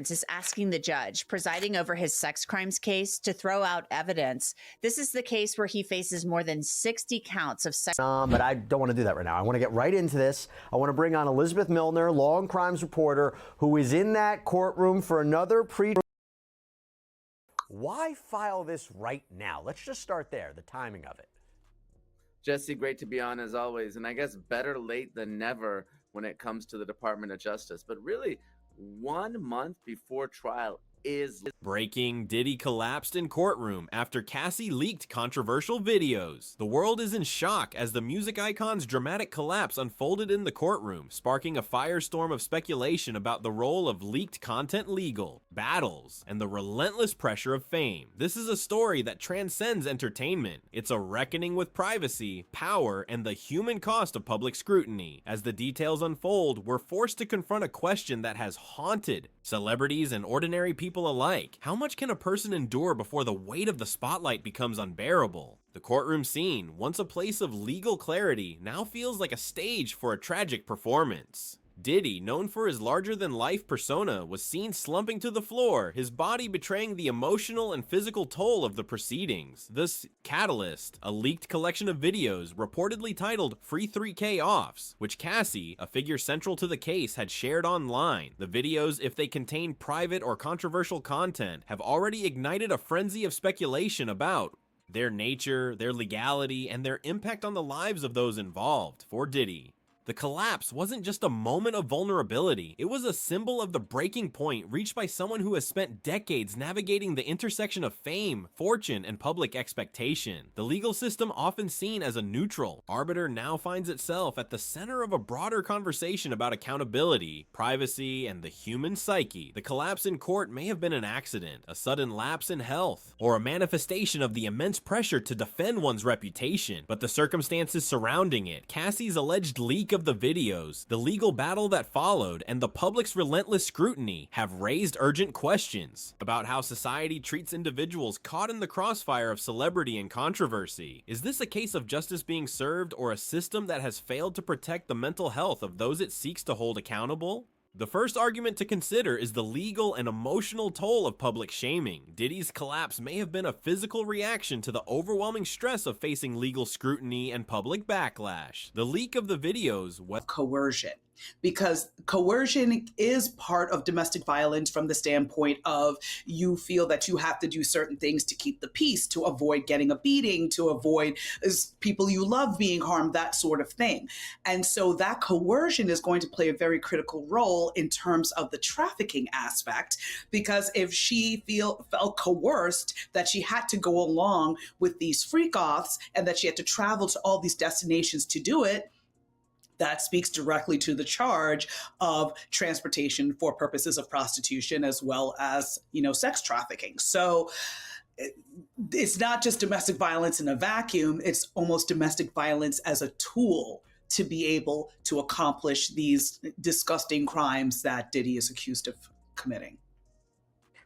defense is asking the judge presiding over his sex crimes case to throw out evidence. This is the case where he faces more than 60 counts of sex. But I don't want to do that right now. I want to get right into this. I want to bring on Elizabeth Milner, law and crimes reporter, who is in that courtroom for another Why file this right now? Let's just start there, the timing of it. Jesse, great to be on as always. And I guess better late than never when it comes to the Department of Justice. But really, 1 month before trial is breaking. Diddy collapsed in courtroom after Cassie leaked controversial videos. The world is in shock as the music icon's dramatic collapse unfolded in the courtroom, sparking a firestorm of speculation about the role of leaked content legal, battles, and the relentless pressure of fame. This is a story that transcends entertainment. It's a reckoning with privacy, power, and the human cost of public scrutiny. As the details unfold, we're forced to confront a question that has haunted celebrities and ordinary people alike. How much can a person endure before the weight of the spotlight becomes unbearable? The courtroom scene, once a place of legal clarity, now feels like a stage for a tragic performance. Diddy, known for his larger-than-life persona, was seen slumping to the floor, his body betraying the emotional and physical toll of the proceedings. This catalyst, a leaked collection of videos reportedly titled Free 3K Offs, which Cassie, a figure central to the case, had shared online. The videos, if they contain private or controversial content, have already ignited a frenzy of speculation about their nature, their legality, and their impact on the lives of those involved. For Diddy, the collapse wasn't just a moment of vulnerability, it was a symbol of the breaking point reached by someone who has spent decades navigating the intersection of fame, fortune, and public expectation. The legal system, often seen as a neutral arbiter, now finds itself at the center of a broader conversation about accountability, privacy, and the human psyche. The collapse in court may have been an accident, a sudden lapse in health, or a manifestation of the immense pressure to defend one's reputation, but the circumstances surrounding it, Cassie's alleged leak of the videos, the legal battle that followed, and the public's relentless scrutiny have raised urgent questions about how society treats individuals caught in the crossfire of celebrity and controversy. Is this a case of justice being served, or a system that has failed to protect the mental health of those it seeks to hold accountable? The first argument to consider is the legal and emotional toll of public shaming. Diddy's collapse may have been a physical reaction to the overwhelming stress of facing legal scrutiny and public backlash. The leak of the videos was coercion, because coercion is part of domestic violence from the standpoint of you feel that you have to do certain things to keep the peace, to avoid getting a beating, to avoid people you love being harmed, that sort of thing. And so that coercion is going to play a very critical role in terms of the trafficking aspect, because if she felt coerced that she had to go along with these freak-offs and that she had to travel to all these destinations to do it, that speaks directly to the charge of transportation for purposes of prostitution as well as, sex trafficking. So it's not just domestic violence in a vacuum, it's almost domestic violence as a tool to be able to accomplish these disgusting crimes that Diddy is accused of committing.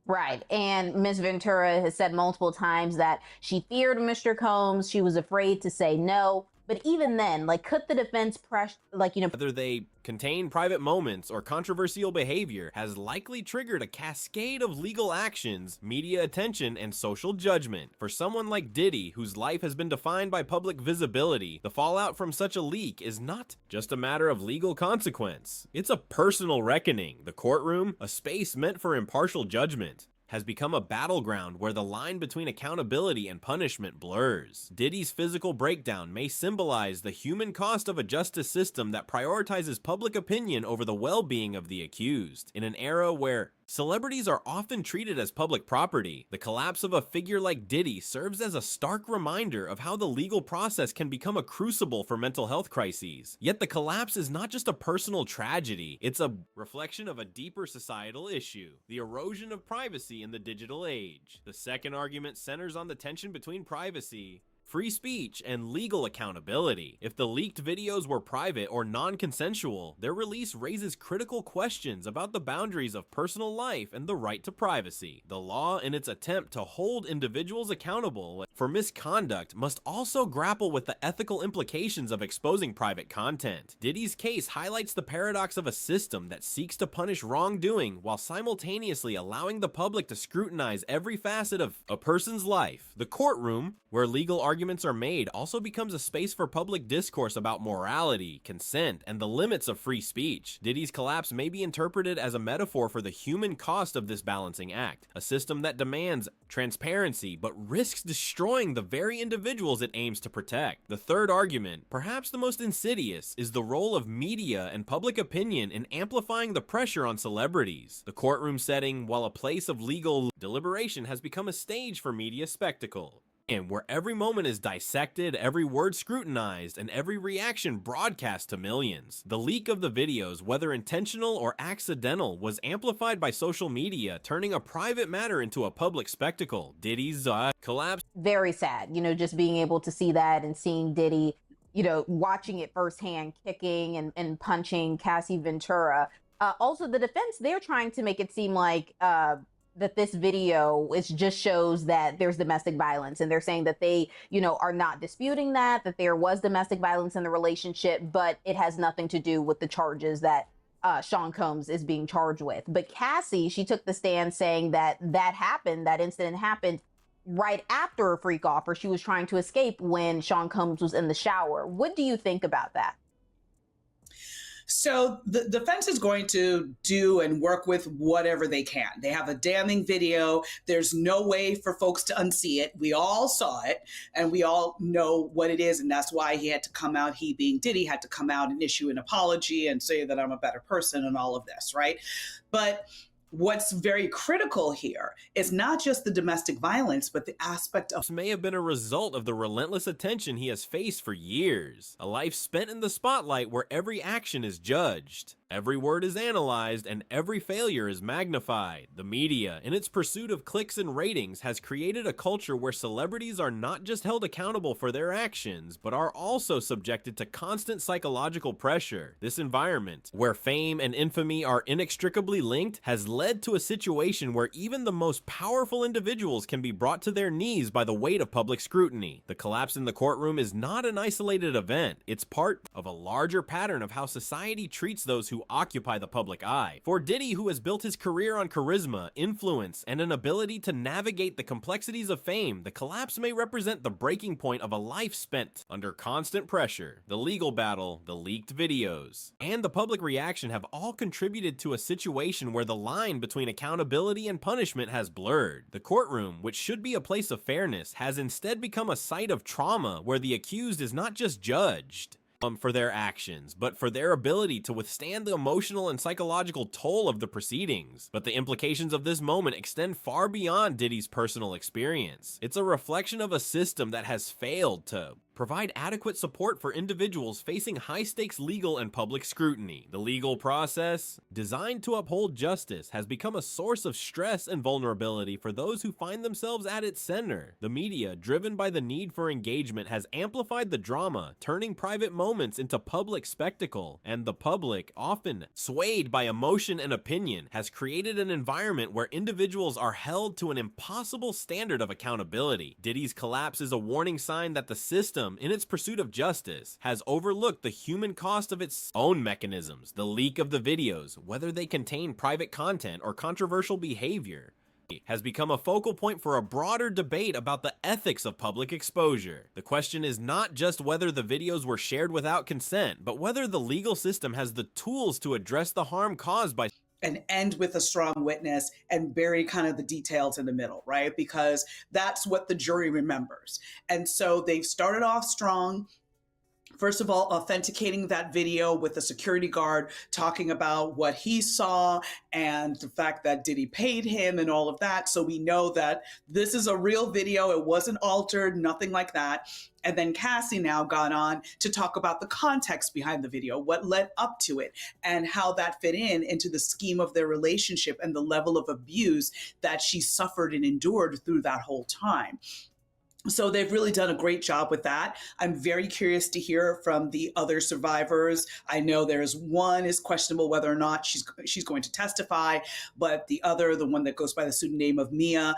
Right. And Ms. Ventura has said multiple times that she feared Mr. Combs. She was afraid to say no. But even then, could the defense press, whether they contain private moments or controversial behavior has likely triggered a cascade of legal actions, media attention, and social judgment. For someone like Diddy, whose life has been defined by public visibility, the fallout from such a leak is not just a matter of legal consequence. It's a personal reckoning. The courtroom, a space meant for impartial judgment, has become a battleground where the line between accountability and punishment blurs. Diddy's physical breakdown may symbolize the human cost of a justice system that prioritizes public opinion over the well-being of the accused. In an era where celebrities are often treated as public property, the collapse of a figure like Diddy serves as a stark reminder of how the legal process can become a crucible for mental health crises. Yet the collapse is not just a personal tragedy, it's a reflection of a deeper societal issue: the erosion of privacy in the digital age. The second argument centers on the tension between privacy, free speech, and legal accountability. If the leaked videos were private or non-consensual, their release raises critical questions about the boundaries of personal life and the right to privacy. The law, in its attempt to hold individuals accountable for misconduct must also grapple with the ethical implications of exposing private content. Diddy's case highlights the paradox of a system that seeks to punish wrongdoing while simultaneously allowing the public to scrutinize every facet of a person's life. The courtroom, where legal arguments are made, also becomes a space for public discourse about morality, consent, and the limits of free speech. Diddy's collapse may be interpreted as a metaphor for the human cost of this balancing act, a system that demands transparency but risks destroying the very individuals it aims to protect. The third argument, perhaps the most insidious, is the role of media and public opinion in amplifying the pressure on celebrities. The courtroom setting, while a place of legal deliberation, has become a stage for media spectacle, and where every moment is dissected, every word scrutinized, and every reaction broadcast to millions. The leak of the videos, whether intentional or accidental, was amplified by social media, turning a private matter into a public spectacle. Diddy's collapse. Very sad, just being able to see that and seeing Diddy, watching it firsthand, kicking and punching Cassie Ventura. Also, the defense, they're trying to make it seem like that this video just shows that there's domestic violence, and they're saying that they are not disputing that there was domestic violence in the relationship, but it has nothing to do with the charges that Sean Combs is being charged with. But Cassie, she took the stand saying that incident happened right after a freak off, or she was trying to escape when Sean Combs was in the shower. What do you think about that? So the defense is going to do and work with whatever they can. They have a damning video. There's no way for folks to unsee it. We all saw it and we all know what it is. And that's why he had to come out, he being Diddy, had to come out and issue an apology and say that I'm a better person and all of this, right? But what's very critical here is not just the domestic violence, but the aspect of... This may have been a result of the relentless attention he has faced for years. A life spent in the spotlight where every action is judged, every word is analyzed, and every failure is magnified. The media, in its pursuit of clicks and ratings, has created a culture where celebrities are not just held accountable for their actions, but are also subjected to constant psychological pressure. This environment, where fame and infamy are inextricably linked, has led to a situation where even the most powerful individuals can be brought to their knees by the weight of public scrutiny. The collapse in the courtroom is not an isolated event. It's part of a larger pattern of how society treats those who occupy the public eye. For Diddy, who has built his career on charisma, influence, and an ability to navigate the complexities of fame, the collapse may represent the breaking point of a life spent under constant pressure. The legal battle, the leaked videos, and the public reaction have all contributed to a situation where the line between accountability and punishment has blurred. The courtroom, which should be a place of fairness, has instead become a site of trauma where the accused is not just judged for their actions, but for their ability to withstand the emotional and psychological toll of the proceedings. But the implications of this moment extend far beyond Diddy's personal experience. It's a reflection of a system that has failed to provide adequate support for individuals facing high-stakes legal and public scrutiny. The legal process, designed to uphold justice, has become a source of stress and vulnerability for those who find themselves at its center. The media, driven by the need for engagement, has amplified the drama, turning private moments into public spectacle, and the public, often swayed by emotion and opinion, has created an environment where individuals are held to an impossible standard of accountability. Diddy's collapse is a warning sign that the system, in its pursuit of justice, has overlooked the human cost of its own mechanisms. The leak of the videos, whether they contain private content or controversial behavior, has become a focal point for a broader debate about the ethics of public exposure. The question is not just whether the videos were shared without consent, but whether the legal system has the tools to address the harm caused by and end with a strong witness and bury kind of the details in the middle, right? Because that's what the jury remembers. And so they've started off strong. First of all, authenticating that video with a security guard talking about what he saw and the fact that Diddy paid him and all of that. So we know that this is a real video. It wasn't altered, nothing like that. And then Cassie now got on to talk about the context behind the video, what led up to it, and how that fit into the scheme of their relationship and the level of abuse that she suffered and endured through that whole time. So they've really done a great job with that. I'm very curious to hear from the other survivors. I know there's one is questionable whether or not she's going to testify, but the other, the one that goes by the pseudonym of Mia,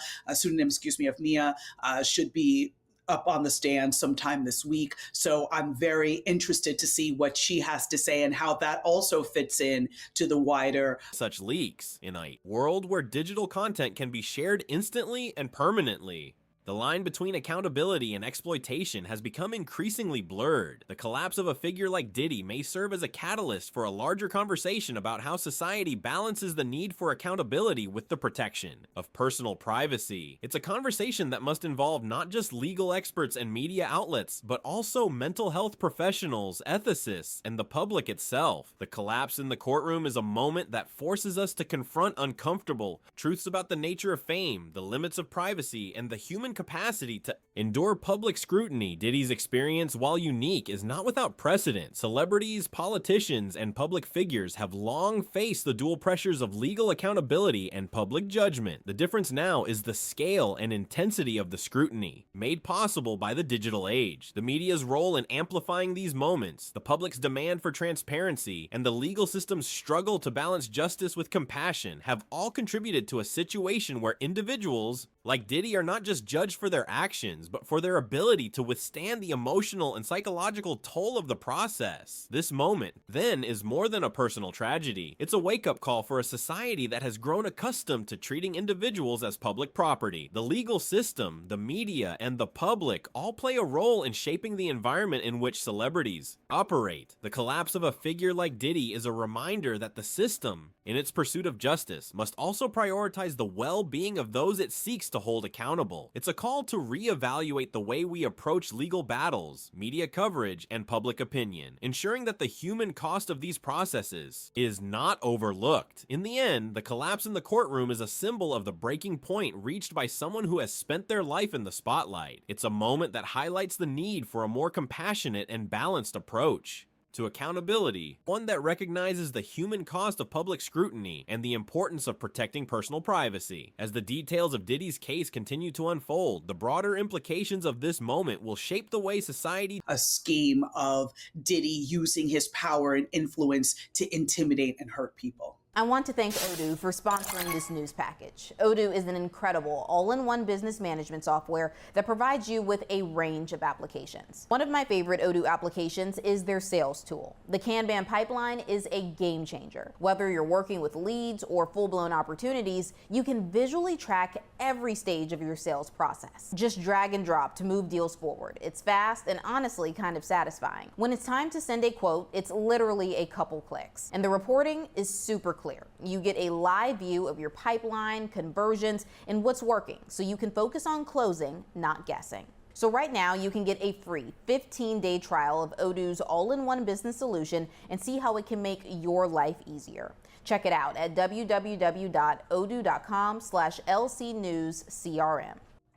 should be up on the stand sometime this week. So I'm very interested to see what she has to say and how that also fits in to the wider such leaks in a world where digital content can be shared instantly and permanently. The line between accountability and exploitation has become increasingly blurred. The collapse of a figure like Diddy may serve as a catalyst for a larger conversation about how society balances the need for accountability with the protection of personal privacy. It's a conversation that must involve not just legal experts and media outlets, but also mental health professionals, ethicists, and the public itself. The collapse in the courtroom is a moment that forces us to confront uncomfortable truths about the nature of fame, the limits of privacy, and the human capacity to endure public scrutiny. Diddy's experience, while unique, is not without precedent. Celebrities, politicians, and public figures have long faced the dual pressures of legal accountability and public judgment. The difference now is the scale and intensity of the scrutiny, made possible by the digital age. The media's role in amplifying these moments, the public's demand for transparency, and the legal system's struggle to balance justice with compassion have all contributed to a situation where individuals like Diddy are not just judged for their actions, but for their ability to withstand the emotional and psychological toll of the process. This moment, then, is more than a personal tragedy. It's a wake-up call for a society that has grown accustomed to treating individuals as public property. The legal system, the media, and the public all play a role in shaping the environment in which celebrities operate. The collapse of a figure like Diddy is a reminder that the system, in its pursuit of justice, must also prioritize the well-being of those it seeks to hold accountable. It's a call to reevaluate the way we approach legal battles, media coverage, and public opinion, ensuring that the human cost of these processes is not overlooked. In the end, the collapse in the courtroom is a symbol of the breaking point reached by someone who has spent their life in the spotlight. It's a moment that highlights the need for a more compassionate and balanced approach to accountability, one that recognizes the human cost of public scrutiny and the importance of protecting personal privacy. As the details of Diddy's case continue to unfold, the broader implications of this moment will shape the way society a scheme of Diddy using his power and influence to intimidate and hurt people. I want to thank Odoo for sponsoring this news package. Odoo is an incredible all-in-one business management software that provides you with a range of applications. One of my favorite Odoo applications is their sales tool. The Kanban pipeline is a game changer. Whether you're working with leads or full-blown opportunities, you can visually track every stage of your sales process. Just drag and drop to move deals forward. It's fast and honestly kind of satisfying. When it's time to send a quote, it's literally a couple clicks. And the reporting is super clear. You get a live view of your pipeline, conversions, and what's working, so you can focus on closing, not guessing. So right now, you can get a free 15-day trial of Odoo's all-in-one business solution and see how it can make your life easier. Check it out at www.odoo.com/lcnewscrm.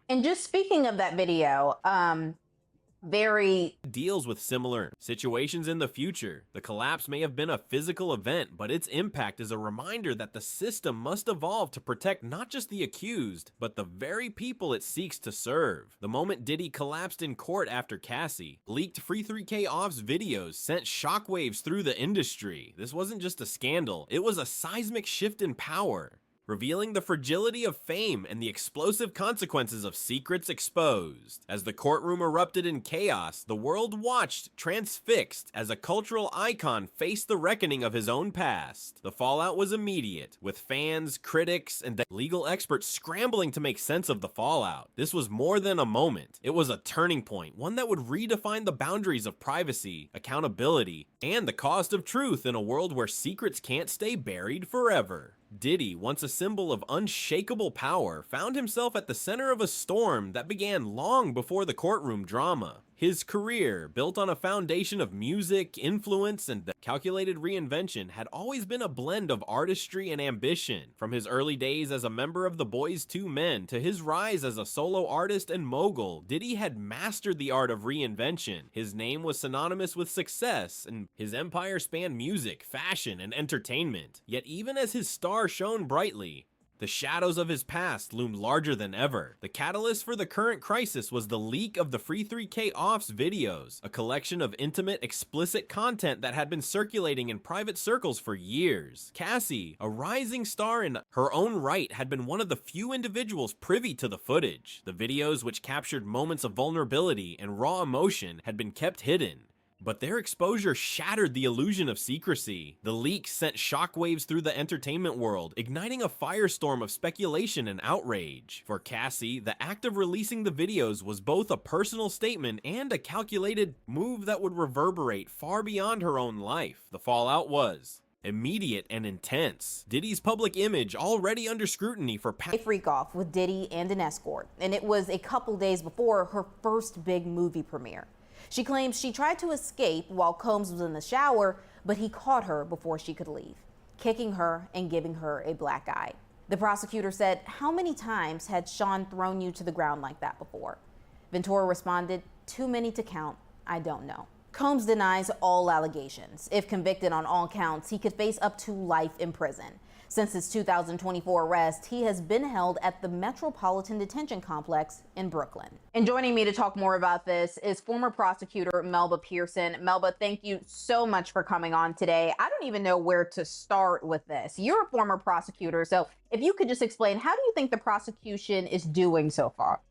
And just speaking of that video, deals with similar situations in the future. The collapse may have been a physical event, but its impact is a reminder that the system must evolve to protect not just the accused, but the very people it seeks to serve. The moment Diddy collapsed in court after Cassie leaked Free 3K Off's videos sent shockwaves through the industry. This wasn't just a scandal, it was a seismic shift in power, revealing the fragility of fame and the explosive consequences of secrets exposed. As the courtroom erupted in chaos, the world watched, transfixed, as a cultural icon faced the reckoning of his own past. The fallout was immediate, with fans, critics, and legal experts scrambling to make sense of the fallout. This was more than a moment. It was a turning point, one that would redefine the boundaries of privacy, accountability, and the cost of truth in a world where secrets can't stay buried forever. Diddy, once a symbol of unshakable power, found himself at the center of a storm that began long before the courtroom drama. His career, built on a foundation of music, influence, and the calculated reinvention, had always been a blend of artistry and ambition. From his early days as a member of the Boys II Men to his rise as a solo artist and mogul, Diddy had mastered the art of reinvention. His name was synonymous with success, and his empire spanned music, fashion, and entertainment. Yet even as his star shone brightly, The shadows of his past loomed larger than ever. The catalyst for the current crisis was the leak of the Free 3K Offs videos, a collection of intimate, explicit content that had been circulating in private circles for years. Cassie, a rising star in her own right, had been one of the few individuals privy to the footage. The videos, which captured moments of vulnerability and raw emotion, had been kept hidden. But their exposure shattered the illusion of secrecy. The leaks sent shockwaves through the entertainment world, igniting a firestorm of speculation and outrage. For Cassie, the act of releasing the videos was both a personal statement and a calculated move that would reverberate far beyond her own life. The fallout was immediate and intense. Diddy's public image already under scrutiny for a freak off with Diddy and an escort, and it was a couple days before her first big movie premiere. She claims she tried to escape while Combs was in the shower, but he caught her before she could leave, kicking her and giving her a black eye. The prosecutor said, "How many times had Sean thrown you to the ground like that before?" Ventura responded, "Too many to count. I don't know." Combs denies all allegations. If convicted on all counts, he could face up to life in prison. Since his 2024 arrest, he has been held at the Metropolitan Detention Complex in Brooklyn. And joining me to talk more about this is former prosecutor Melba Pearson. Melba, thank you so much for coming on today. I don't even know where to start with this. You're a former prosecutor, so if you could just explain, how do you think the prosecution is doing so far?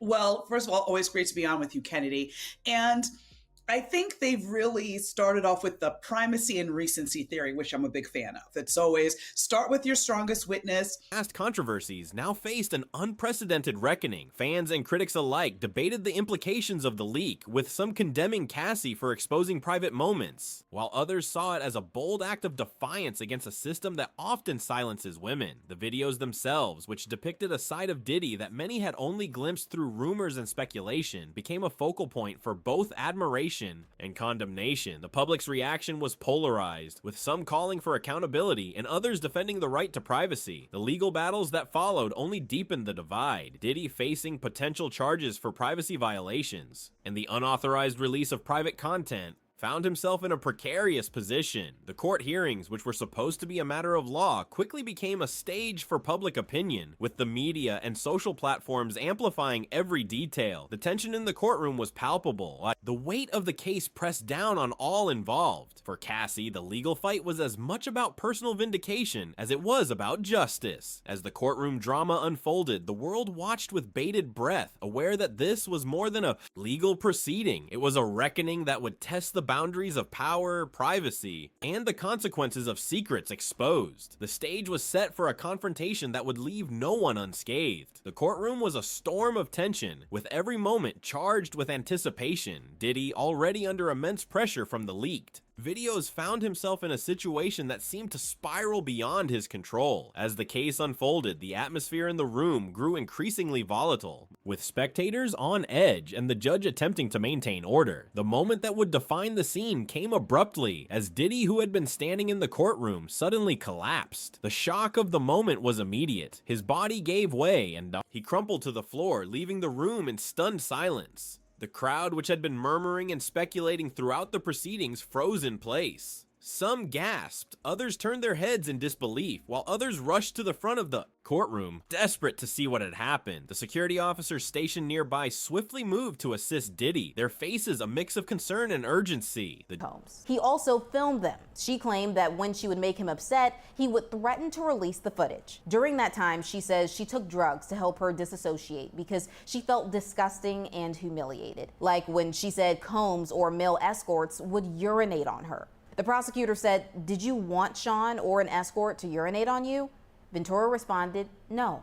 Well, first of all, always great to be on with you, Kennedy. And I think they've really started off with the primacy and recency theory, which I'm a big fan of. It's always start with your strongest witness. Past controversies now faced an unprecedented reckoning. Fans and critics alike debated the implications of the leak, with some condemning Cassie for exposing private moments, while others saw it as a bold act of defiance against a system that often silences women. The videos themselves, which depicted a side of Diddy that many had only glimpsed through rumors and speculation, became a focal point for both admiration and condemnation. The public's reaction was polarized, with some calling for accountability and others defending the right to privacy. The legal battles that followed only deepened the divide, Diddy facing potential charges for privacy violations, and the unauthorized release of private content found himself in a precarious position. The court hearings, which were supposed to be a matter of law, quickly became a stage for public opinion, with the media and social platforms amplifying every detail. The tension in the courtroom was palpable. The weight of the case pressed down on all involved. For Cassie, the legal fight was as much about personal vindication as it was about justice. As the courtroom drama unfolded, the world watched with bated breath, aware that this was more than a legal proceeding. It was a reckoning that would test the boundaries of power, privacy, and the consequences of secrets exposed. The stage was set for a confrontation that would leave no one unscathed. The courtroom was a storm of tension, with every moment charged with anticipation. Diddy, already under immense pressure from the leaked videos, found himself in a situation that seemed to spiral beyond his control. As the case unfolded, the atmosphere in the room grew increasingly volatile, with spectators on edge and the judge attempting to maintain order. The moment that would define the scene came abruptly, as Diddy, who had been standing in the courtroom, suddenly collapsed. The shock of the moment was immediate. His body gave way and he crumpled to the floor, leaving the room in stunned silence. The crowd, which had been murmuring and speculating throughout the proceedings, froze in place. Some gasped, others turned their heads in disbelief, while others rushed to the front of the courtroom, desperate to see what had happened. The security officers stationed nearby swiftly moved to assist Diddy, their faces a mix of concern and urgency. He also filmed them. She claimed that when she would make him upset, he would threaten to release the footage. During that time, she says she took drugs to help her disassociate because she felt disgusting and humiliated, like when she said Combs or male escorts would urinate on her. The prosecutor said, "Did you want Sean or an escort to urinate on you?" Ventura responded, "No."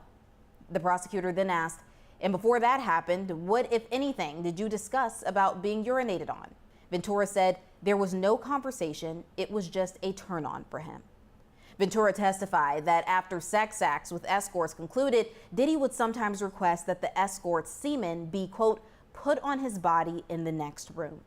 The prosecutor then asked, "And before that happened, what, if anything, did you discuss about being urinated on?" Ventura said there was no conversation, it was just a turn on for him. Ventura testified that after sex acts with escorts concluded, Diddy would sometimes request that the escort's semen be, quote, put on his body in the next room.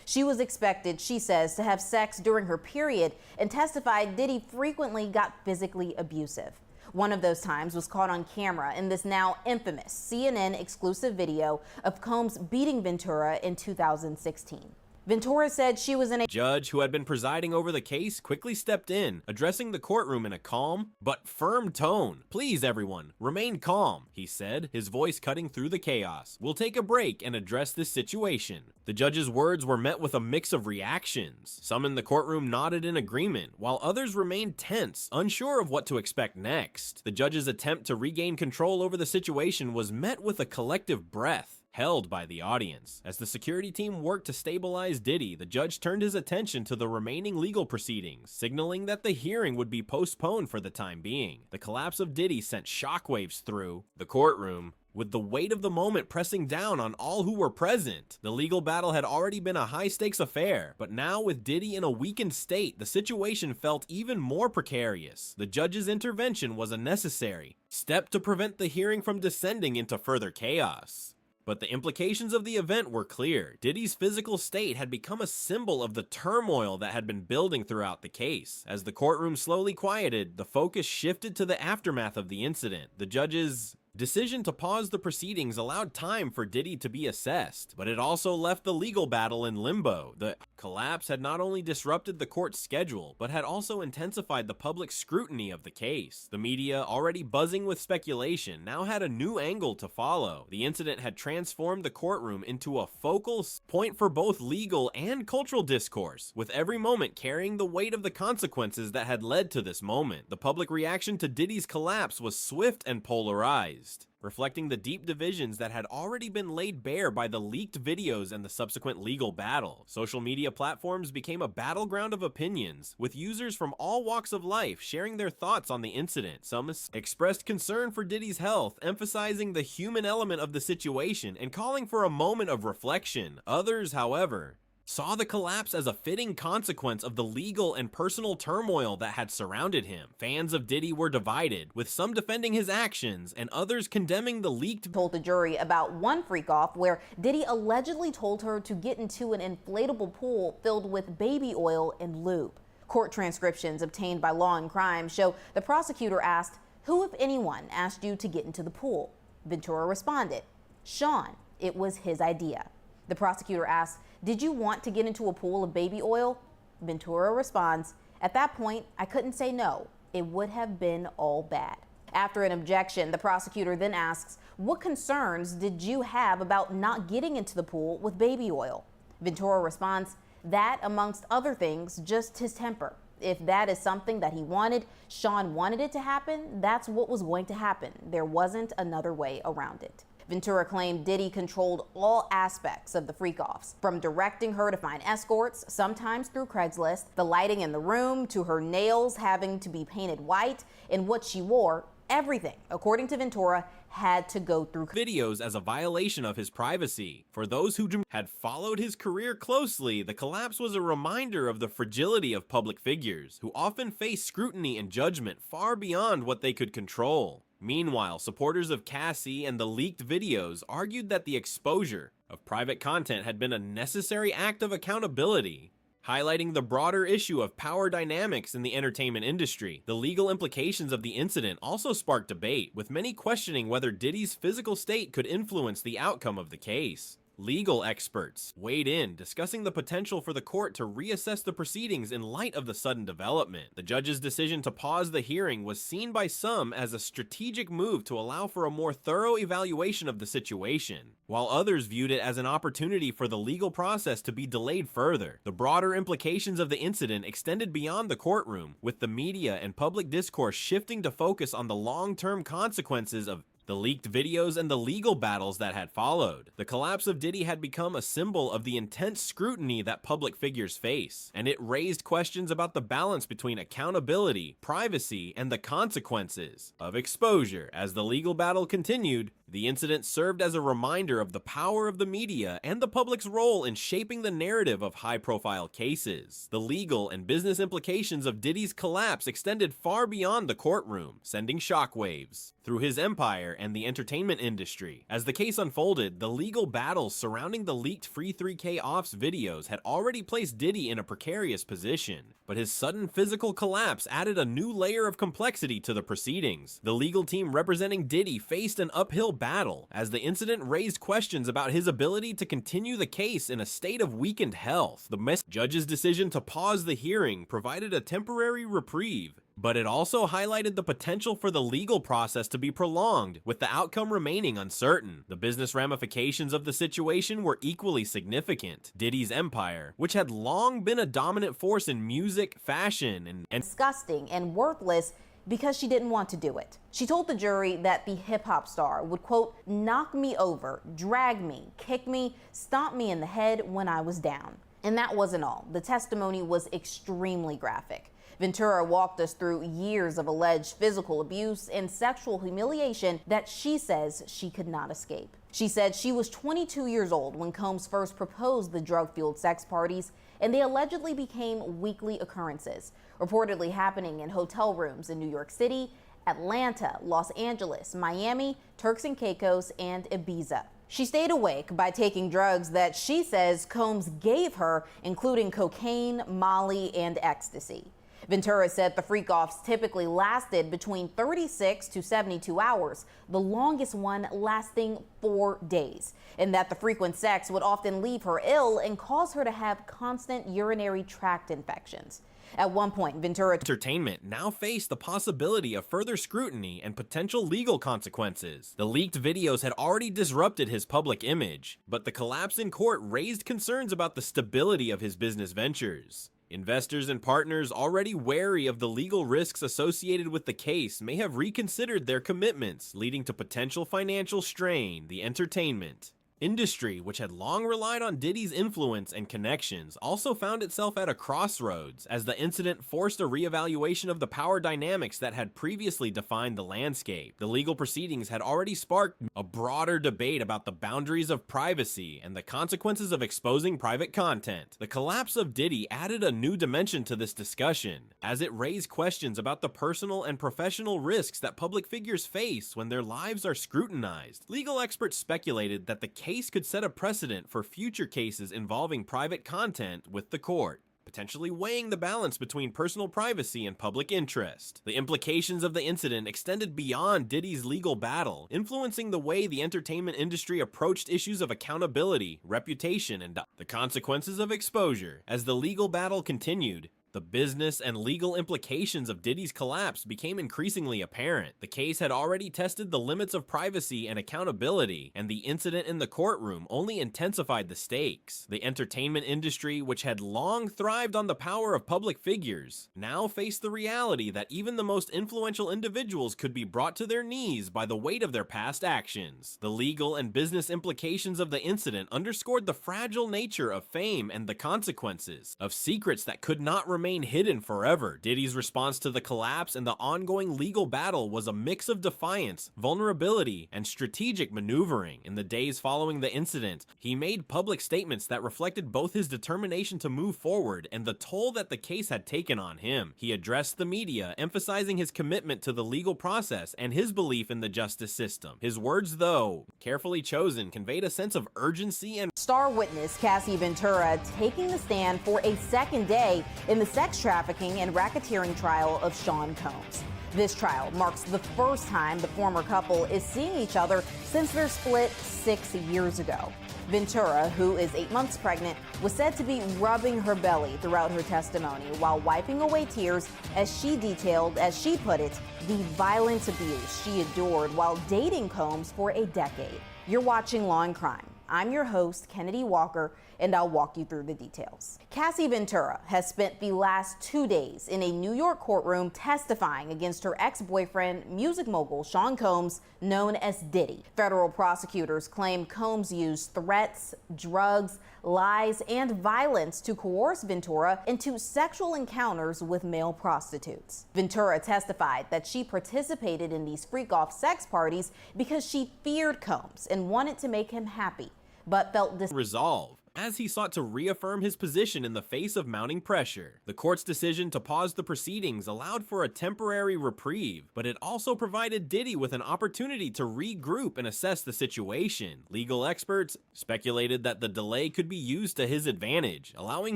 She was expected, she says, to have sex during her period, and testified Diddy frequently got physically abusive. One of those times was caught on camera in this now infamous CNN exclusive video of Combs beating Ventura in 2016. Ventura said she was in a judge who had been presiding over the case quickly stepped in, addressing the courtroom in a calm but firm tone. "Please, everyone, remain calm," he said, his voice cutting through the chaos. "We'll take a break and address this situation." The judge's words were met with a mix of reactions. Some in the courtroom nodded in agreement, while others remained tense, unsure of what to expect next. The judge's attempt to regain control over the situation was met with a collective breath held by the audience. As the security team worked to stabilize Diddy, the judge turned his attention to the remaining legal proceedings, signaling that the hearing would be postponed for the time being. The collapse of Diddy sent shockwaves through the courtroom, with the weight of the moment pressing down on all who were present. The legal battle had already been a high-stakes affair, but now with Diddy in a weakened state, the situation felt even more precarious. The judge's intervention was a necessary step to prevent the hearing from descending into further chaos. But the implications of the event were clear. Diddy's physical state had become a symbol of the turmoil that had been building throughout the case. As the courtroom slowly quieted, the focus shifted to the aftermath of the incident. The judge's decision to pause the proceedings allowed time for Diddy to be assessed, but it also left the legal battle in limbo. The collapse had not only disrupted the court's schedule, but had also intensified the public scrutiny of the case. The media, already buzzing with speculation, now had a new angle to follow. The incident had transformed the courtroom into a focal point for both legal and cultural discourse, with every moment carrying the weight of the consequences that had led to this moment. The public reaction to Diddy's collapse was swift and polarized, reflecting the deep divisions that had already been laid bare by the leaked videos and the subsequent legal battle. Social media platforms became a battleground of opinions, with users from all walks of life sharing their thoughts on the incident. Some expressed concern for Diddy's health, emphasizing the human element of the situation and calling for a moment of reflection. Others, however, saw the collapse as a fitting consequence of the legal and personal turmoil that had surrounded him. Fans of Diddy were divided, with some defending his actions and others condemning the leaked. Told the jury about one freak-off where Diddy allegedly told her to get into an inflatable pool filled with baby oil and lube. Court transcriptions obtained by Law and Crime show the prosecutor asked, "Who, if anyone, asked you to get into the pool?" Ventura responded, "Sean, it was his idea." The prosecutor asked, "Did you want to get into a pool of baby oil?" Ventura responds, "At that point, I couldn't say no. It would have been all bad." After an objection, the prosecutor then asks, "What concerns did you have about not getting into the pool with baby oil?" Ventura responds, "That, amongst other things, just his temper. If that is something that he wanted, Sean wanted it to happen, that's what was going to happen. There wasn't another way around it." Ventura claimed Diddy controlled all aspects of the freak-offs, from directing her to find escorts, sometimes through Craigslist, the lighting in the room, to her nails having to be painted white, and what she wore. Everything, according to Ventura, had to go through videos as a violation of his privacy. For those who had followed his career closely, the collapse was a reminder of the fragility of public figures, who often face scrutiny and judgment far beyond what they could control. Meanwhile, supporters of Cassie and the leaked videos argued that the exposure of private content had been a necessary act of accountability, highlighting the broader issue of power dynamics in the entertainment industry. The legal implications of the incident also sparked debate, with many questioning whether Diddy's physical state could influence the outcome of the case. Legal experts weighed in, discussing the potential for the court to reassess the proceedings in light of the sudden development. The judge's decision to pause the hearing was seen by some as a strategic move to allow for a more thorough evaluation of the situation, while others viewed it as an opportunity for the legal process to be delayed further. The broader implications of the incident extended beyond the courtroom, with the media and public discourse shifting to focus on the long-term consequences of the leaked videos and the legal battles that had followed. The collapse of Diddy had become a symbol of the intense scrutiny that public figures face, and it raised questions about the balance between accountability, privacy, and the consequences of exposure. As the legal battle continued, the incident served as a reminder of the power of the media and the public's role in shaping the narrative of high-profile cases. The legal and business implications of Diddy's collapse extended far beyond the courtroom, sending shockwaves through his empire and the entertainment industry. As the case unfolded, the legal battles surrounding the leaked Free 3K Offs videos had already placed Diddy in a precarious position, but his sudden physical collapse added a new layer of complexity to the proceedings. The legal team representing Diddy faced an uphill battle, as the incident raised questions about his ability to continue the case in a state of weakened health. The judge's decision to pause the hearing provided a temporary reprieve, but it also highlighted the potential for the legal process to be prolonged, with the outcome remaining uncertain. The business ramifications of the situation were equally significant. Diddy's empire, which had long been a dominant force in music, fashion, and disgusting and worthless because she didn't want to do it. She told the jury that the hip-hop star would, quote, knock me over, drag me, kick me, stomp me in the head when I was down. And that wasn't all. The testimony was extremely graphic. Ventura walked us through years of alleged physical abuse and sexual humiliation that she says she could not escape. She said she was 22 years old when Combs first proposed the drug-fueled sex parties, and they allegedly became weekly occurrences, reportedly happening in hotel rooms in New York City, Atlanta, Los Angeles, Miami, Turks and Caicos, and Ibiza. She stayed awake by taking drugs that she says Combs gave her, including cocaine, Molly, and ecstasy. Ventura said the freak-offs typically lasted between 36 to 72 hours, the longest one lasting 4 days, and that the frequent sex would often leave her ill and cause her to have constant urinary tract infections. At one point, Ventura Entertainment now faced the possibility of further scrutiny and potential legal consequences. The leaked videos had already disrupted his public image, but the collapse in court raised concerns about the stability of his business ventures. Investors and partners already wary of the legal risks associated with the case may have reconsidered their commitments, leading to potential financial strain. The entertainment industry, which had long relied on Diddy's influence and connections, also found itself at a crossroads as the incident forced a reevaluation of the power dynamics that had previously defined the landscape. The legal proceedings had already sparked a broader debate about the boundaries of privacy and the consequences of exposing private content. The collapse of Diddy added a new dimension to this discussion, as it raised questions about the personal and professional risks that public figures face when their lives are scrutinized. Legal experts speculated that the case could set a precedent for future cases involving private content with the court, potentially weighing the balance between personal privacy and public interest. The implications of the incident extended beyond Diddy's legal battle, influencing the way the entertainment industry approached issues of accountability, reputation, and the consequences of exposure. As the legal battle continued, the business and legal implications of Diddy's collapse became increasingly apparent. The case had already tested the limits of privacy and accountability, and the incident in the courtroom only intensified the stakes. The entertainment industry, which had long thrived on the power of public figures, now faced the reality that even the most influential individuals could be brought to their knees by the weight of their past actions. The legal and business implications of the incident underscored the fragile nature of fame and the consequences of secrets that could not remain hidden forever. Diddy's response to the collapse and the ongoing legal battle was a mix of defiance, vulnerability, and strategic maneuvering. In the days following the incident, he made public statements that reflected both his determination to move forward and the toll that the case had taken on him. He addressed the media, emphasizing his commitment to the legal process and his belief in the justice system. His words, though carefully chosen, conveyed a sense of urgency and star witness Cassie Ventura taking the stand for a second day in the sex trafficking and racketeering trial of Sean Combs. This trial marks the first time the former couple is seeing each other since their split 6 years ago. Ventura, who is 8 months pregnant, was said to be rubbing her belly throughout her testimony while wiping away tears as she detailed, as she put it, the violent abuse she endured while dating Combs for a decade. You're watching Law and Crime. I'm your host, Kennedy Walker, and I'll walk you through the details. Cassie Ventura has spent the last 2 days in a New York courtroom testifying against her ex-boyfriend, music mogul Sean Combs, known as Diddy. Federal prosecutors claim Combs used threats, drugs, lies, and violence to coerce Ventura into sexual encounters with male prostitutes. Ventura testified that she participated in these freak-off sex parties because she feared Combs and wanted to make him happy, but felt resolve. as he sought to reaffirm his position in the face of mounting pressure. The court's decision to pause the proceedings allowed for a temporary reprieve, but it also provided Diddy with an opportunity to regroup and assess the situation. Legal experts speculated that the delay could be used to his advantage, allowing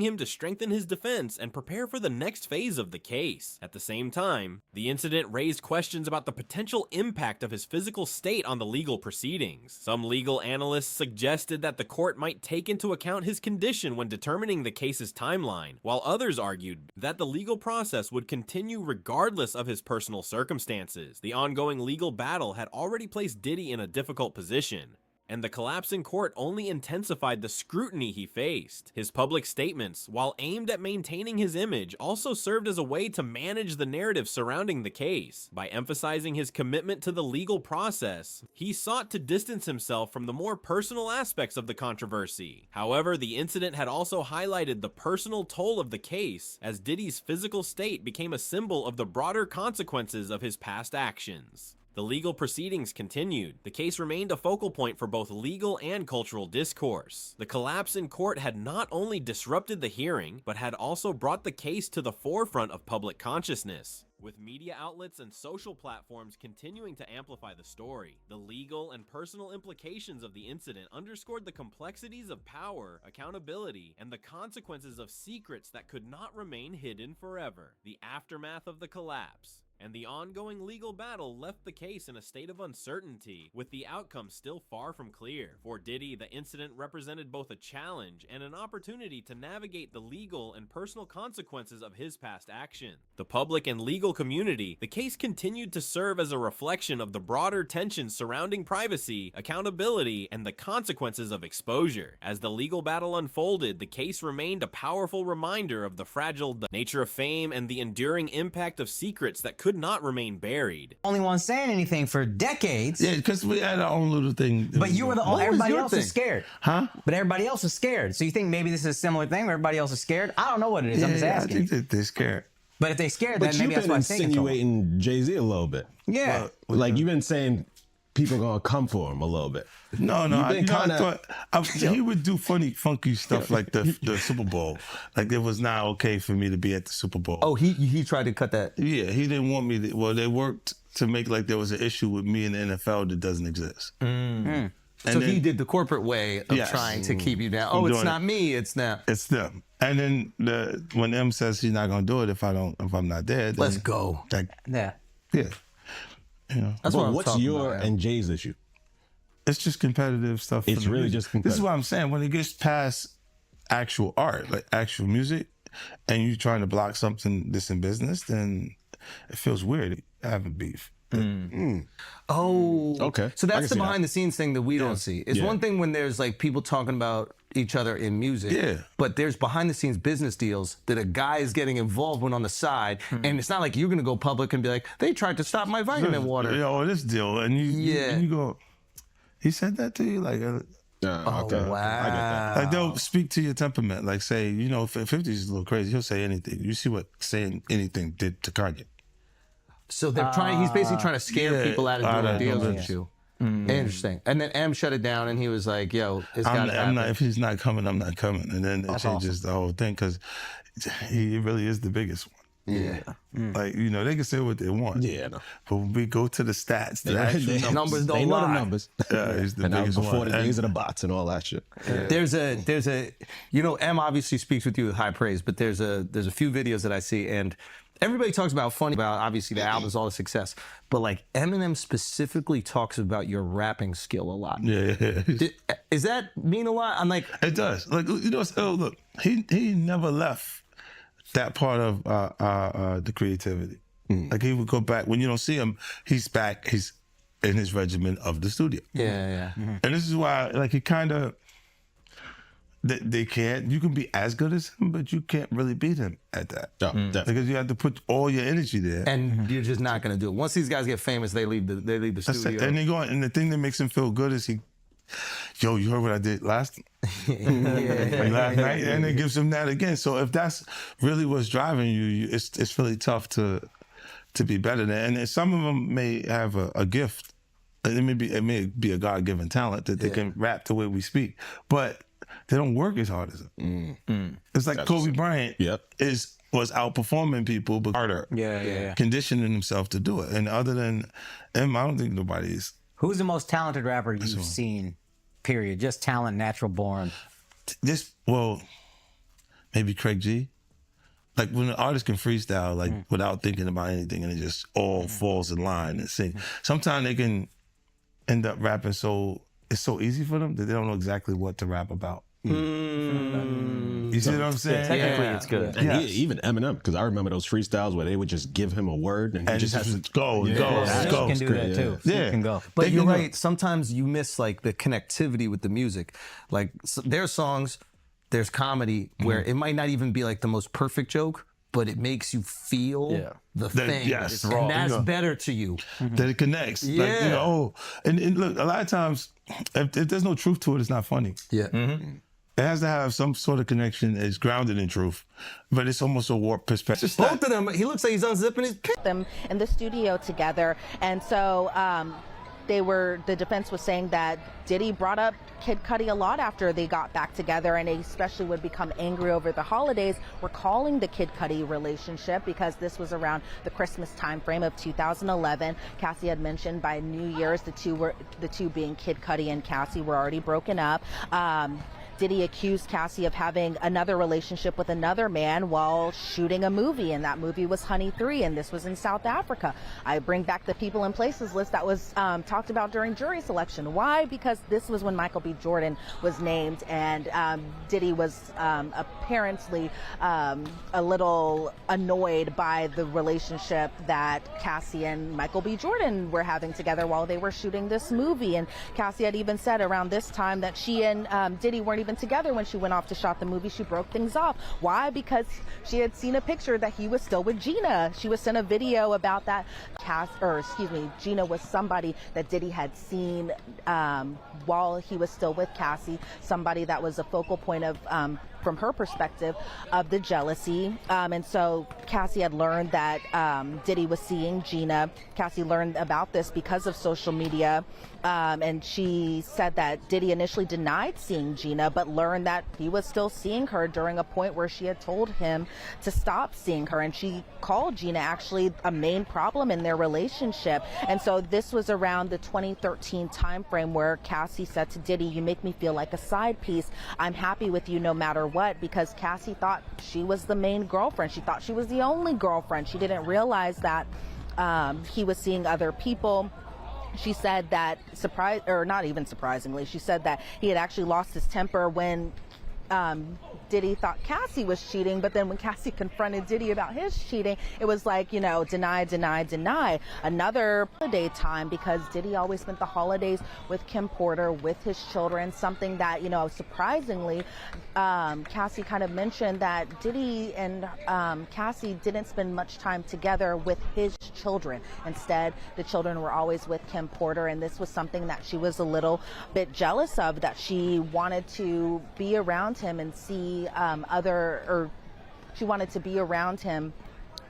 him to strengthen his defense and prepare for the next phase of the case. At the same time, the incident raised questions about the potential impact of his physical state on the legal proceedings. Some legal analysts suggested that the court might take into account his condition when determining the case's timeline, while others argued that the legal process would continue regardless of his personal circumstances. The ongoing legal battle had already placed Diddy in a difficult position, and the collapse in court only intensified the scrutiny he faced. His public statements, while aimed at maintaining his image, also served as a way to manage the narrative surrounding the case. By emphasizing his commitment to the legal process, he sought to distance himself from the more personal aspects of the controversy. However, the incident had also highlighted the personal toll of the case, as Diddy's physical state became a symbol of the broader consequences of his past actions. The legal proceedings continued. The case remained a focal point for both legal and cultural discourse. The collapse in court had not only disrupted the hearing, but had also brought the case to the forefront of public consciousness, with media outlets and social platforms continuing to amplify the story. The legal and personal implications of the incident underscored the complexities of power, accountability, and the consequences of secrets that could not remain hidden forever. The aftermath of the collapse and the ongoing legal battle left the case in a state of uncertainty, with the outcome still far from clear. For Diddy, the incident represented both a challenge and an opportunity to navigate the legal and personal consequences of his past action. The public and legal community, the case continued to serve as a reflection of the broader tensions surrounding privacy, accountability, and the consequences of exposure. As the legal battle unfolded, the case remained a powerful reminder of the fragile nature of fame and the enduring impact of secrets that could not remain buried. Only one saying anything for decades. Yeah, because we had our own little thing. But you were the only. Everybody else thing? is scared. Huh? But everybody else is scared. So you think maybe this is a similar thing where everybody else is scared? I don't know what it is. Yeah, I'm just asking. I think that they're scared. But if they're scared, But then maybe you've that's been why I'm thinking. insinuating Jay-Z a little bit. Yeah. Like you've been saying people gonna come for him a little bit. No, You've been I thought he would do funky stuff like the Super Bowl. Like it was not okay for me to be at the Super Bowl. Oh, he tried to cut that. Yeah, he didn't want me to. Well, they worked to make like there was an issue with me in the NFL that doesn't exist. Mm. So he did the corporate way of trying to keep you down. Oh, it's not me, it's them. It's them. And then when M says he's not gonna do it if I'm not there, then Let's go. Yeah. Yeah. You know. That's what's your and Jay's issue? It's just competitive stuff. It's really just competitive. This is what I'm saying. When it gets past actual art, like actual music, and you're trying to block something that's in business, then it feels weird having beef. Oh, okay. So that's the see behind the scenes thing that we don't see. It's one thing when there's like people talking about each other in music, but there's behind the scenes business deals that a guy is getting involved with on the side, and it's not like you're gonna go public and be like, they tried to stop my vitamin water. Yeah, or this deal, and you go, he said that to you, like. Okay. Wow. I get that. Like they'll speak to your temperament. Like say, you know, 50's a little crazy. He'll say anything. You see what saying anything did to Kanye. So they're trying. He's basically trying to scare people out of doing deals with you. Interesting. And then M shut it down, and he was like, "Yo, it's got to happen." If he's not coming, I'm not coming. And then it changes the whole thing because he really is the biggest one. Yeah. Like, you know, they can say what they want. Yeah, no. But when we go to the stats, the actual numbers don't They know the lie. numbers. Yeah, he's the And that was biggest before one. the days of the bots and all that shit. There's a you know, M obviously speaks with you with high praise, but there's a few videos that I see, and everybody talks about obviously the album's all the success, but like Eminem specifically talks about your rapping skill a lot. Yeah. Does that mean a lot? I'm like, It does. Like, you know, look, he never left that part of the creativity. Like he would go back when you don't see him. He's back. He's in his regimen of the studio. yeah. And this is why, like, he kind of they can't. You can be as good as him, but you can't really beat him at that. Because you have to put all your energy there. And you're just not gonna do it. Once these guys get famous, they leave the studio. And they go. And the thing that makes him feel good is yo, you heard what I did last night, and it gives him that again. So if that's really what's driving you, it's really tough to be better than. And some of them may have a gift. It may be a God-given talent that they can rap the way we speak. But they don't work as hard as him. It's like Kobe Bryant was outperforming people, but harder, conditioning himself to do it. And other than him, I don't think nobody is. Who's the most talented rapper you've seen? Period. Just talent, natural born. Maybe Craig G. Like when an artist can freestyle, like without thinking about anything, and it just all falls in line and sing. Sometimes they can end up rapping it's so easy for them that they don't know exactly what to rap about. You see what I'm saying? Technically, it's good. And even Eminem, because I remember those freestyles where they would just give him a word and he just has to go. You can do that too. Yeah. You can go. But you're right. Sometimes you miss like the connectivity with the music. Like there's songs, there's comedy where it might not even be like the most perfect joke, but it makes you feel the thing. Yes. And that's better to you. That it connects. Yeah. Like, you know, and look, a lot of times, if there's no truth to it, it's not funny. Yeah. It has to have some sort of connection that's grounded in truth, but it's almost a warped perspective. Both of them, he looks like he's unzipping his pants. Them in the studio together, and so the defense was saying that Diddy brought up Kid Cudi a lot after they got back together, and especially would become angry over the holidays, recalling the Kid Cudi relationship because this was around the Christmas time frame of 2011. Cassie had mentioned by New Year's the two being Kid Cudi and Cassie were already broken up. Diddy accused Cassie of having another relationship with another man while shooting a movie, and that movie was Honey 3, and this was in South Africa. I bring back the people and places list that was talked about during jury selection. Why? Because this was when Michael B. Jordan was named, and Diddy was apparently a little annoyed by the relationship that Cassie and Michael B. Jordan were having together while they were shooting this movie. And Cassie had even said around this time that she and Diddy weren't even together when she went off to shot the movie. She broke things off. Why? Because she had seen a picture that he was still with Gina. She was sent a video about that. Gina was somebody that Diddy had seen while he was still with Cassie, somebody that was a focal point of from her perspective of the jealousy. And so Cassie had learned that Diddy was seeing Gina. Cassie learned about this because of social media. And she said that Diddy initially denied seeing Gina, but learned that he was still seeing her during a point where she had told him to stop seeing her. And she called Gina actually a main problem in their relationship. And so this was around the 2013 time frame where Cassie said to Diddy, "You make me feel like a side piece. I'm happy with you no matter what," because Cassie thought she was the main girlfriend. She thought she was the only girlfriend. She didn't realize that he was seeing other people. She said that, not even surprisingly, she said that he had actually lost his temper when Diddy thought Cassie was cheating, but then when Cassie confronted Diddy about his cheating, it was like, deny, deny, deny. Another holiday time, because Diddy always spent the holidays with Kim Porter, with his children, something that, surprisingly, Cassie kind of mentioned that Diddy and Cassie didn't spend much time together with his children. Instead, the children were always with Kim Porter, and this was something that she was a little bit jealous of, that she wanted to be around him and see she wanted to be around him,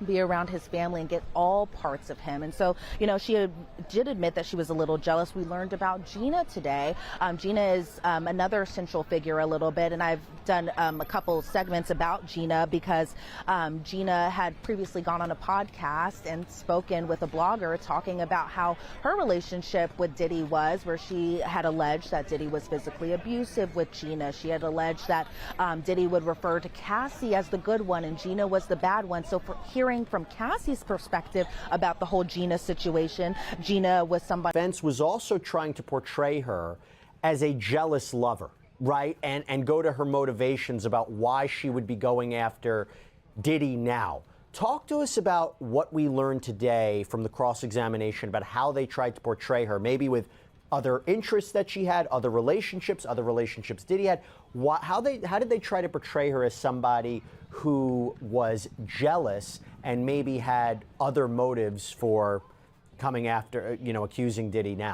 be around his family and get all parts of him. And so, she did admit that she was a little jealous. We learned about Gina today. Gina is another central figure a little bit, and I've done a couple segments about Gina because Gina had previously gone on a podcast and spoken with a blogger talking about how her relationship with Diddy was, where she had alleged that Diddy was physically abusive with Gina. She had alleged that Diddy would refer to Cassie as the good one and Gina was the bad one. So for hearing from Cassie's perspective about the whole Gina situation, Gina was somebody. Vince was also trying to portray her as a jealous lover, right? And go to her motivations about why she would be going after Diddy now. Talk to us about what we learned today from the cross-examination about how they tried to portray her, maybe with other interests that she had, other relationships Diddy had. How did they try to portray her as somebody who was jealous and maybe had other motives for coming after, accusing Diddy now?